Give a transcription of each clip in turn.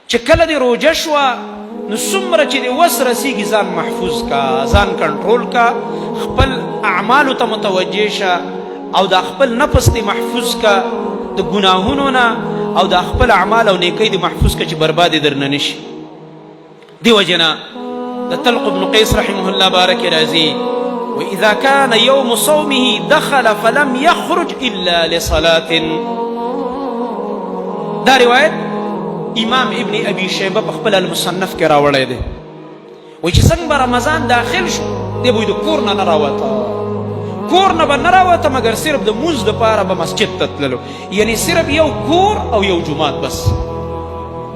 چې کله دې روژه شوه نو څومره چې دې وس رسیږي ځان محفوظ کا، ځان کنټرول کا، خپل اعمالو ته متوجه شه او دا خپل نفس دې محفوظ کا د ګناهونو نه، او دا خپل اعمال او نیکۍ دې محفوظ کا چې برباد یې درنه نشي. دې وجې نه د طلق بن قیس رحمه الله بارک راځي وإذا كان يوم صومه دخل فلم يخرج إلا لصلاة. دا روایت امام ابن ابي شیبه په خپل المصنف کې راوړی دی. وایي چې څنګه به رمضان داخل شو دی به د کور نه نه راوته، کور نه به نه راوته مګر صرف د مونځ دپاره به مسجد ته تللو، یعنې صرف یو کور او یو جومات بس.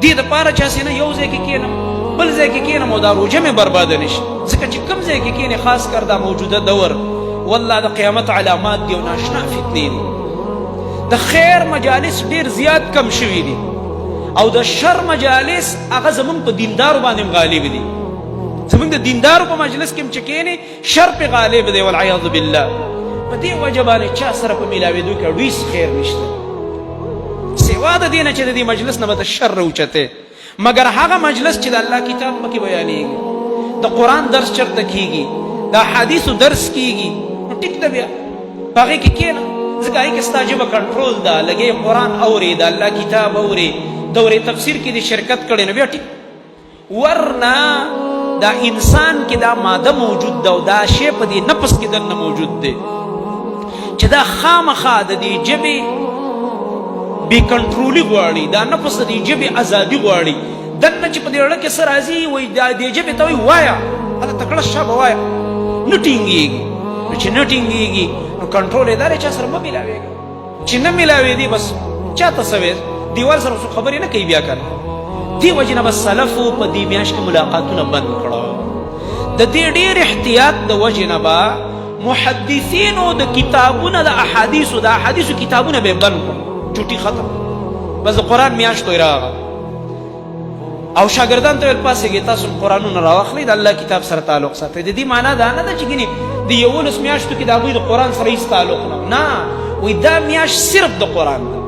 دې دپاره چې هسې نه یو ځای کې کښېنم بل ځای کې کښېنم او دا روژه مې برباده نه شي. ځکه چې کوم ځای کې کښېنې خاص کر دا موجوده دور والله د قیامت علامات دي او ناشنا فتنې دي. د خیر مجالس ډېر زیات کم شوي دي او د شر مجالس هغه زمونږ په دیندارو باندې غالب دي. زمونږ د دیندارو په مجلس کې چې کښېنې شر پې غالب دی والعیاذ بالله. په دې وجه باندې چا سره په میلاوېدو کې ډېر خیر نشته سوا د دې نه چې د دې مجلس نه به د شر راوچتې. مګر هغه مجلس چې د الله کتاب پکې بیانېږي، د قرآن درس چرته کېږي، د احادیثو درس کېږي، نو ټیک ده بیا په هغې کې کښېنه، ځکه هغې کې ستا ژبه کنټرول ده، لږې قرآن اورې، د الله کتاب اورې، دورې تفسیر کې دې شرکت کړی نو بیا ټیک. ورنه دا انسان کې دا ماده موجود ده او دا شی په دې نفس کې دننه موجود دی چې دا خامخا د دې ژبې بې کنټرولي غواړي، دا نفس د دې ژبې ازادي غواړي. دننه چې په دې زړه کې څه راځي وایي دا دې ژبې ته وایي وایه، هله تکړه شه به وایه، نه ټینګېږي. نو چې نه ټینګېږي نو کنټرول یې دا دی چا سره مه میلاوېږه. چې نه میلاوېدي بس چا ته څه ویل دیوال سره څوک خبرې نه کوي بیا کنه. دې وجې نه بس سلفو په دې میاشت کې ملاقاتونه بند کړه. د دې ډېر احتیاط د وجې نه به محدثینو د کتابونه د احادیثو کتابونه به یې بند کړه، چوټي ختم، بس د قرآن میاشت وی راغله او شاګردان ته ویل پاسېږئ تاسو قرآنونه راواخلئ د الله کتاب سره تعلق ساتئ. د دې معنا دا نه ده چې ګینې د 11 میاشتو کې د هغوی د قرآن سره هېڅ تعلق نه، وایي دا میاشت صرف د قرآن ده،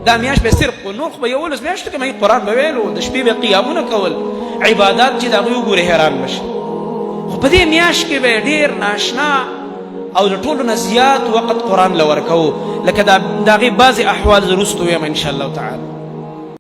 دا میاشت به صرف نور خو به 11 میاشتو کې مې قرآن به ویلو، د شپې به قیامونه کول، عبادات چې د هغوی وګورې حیران بشي. خو په دې میاشت کې به ډېر ناشنا او د ټولو نه زیات وقت قرآن له ورکوو، لکه د هغې بعضې احوال زه وروسته ویم انشاءالله تعالی.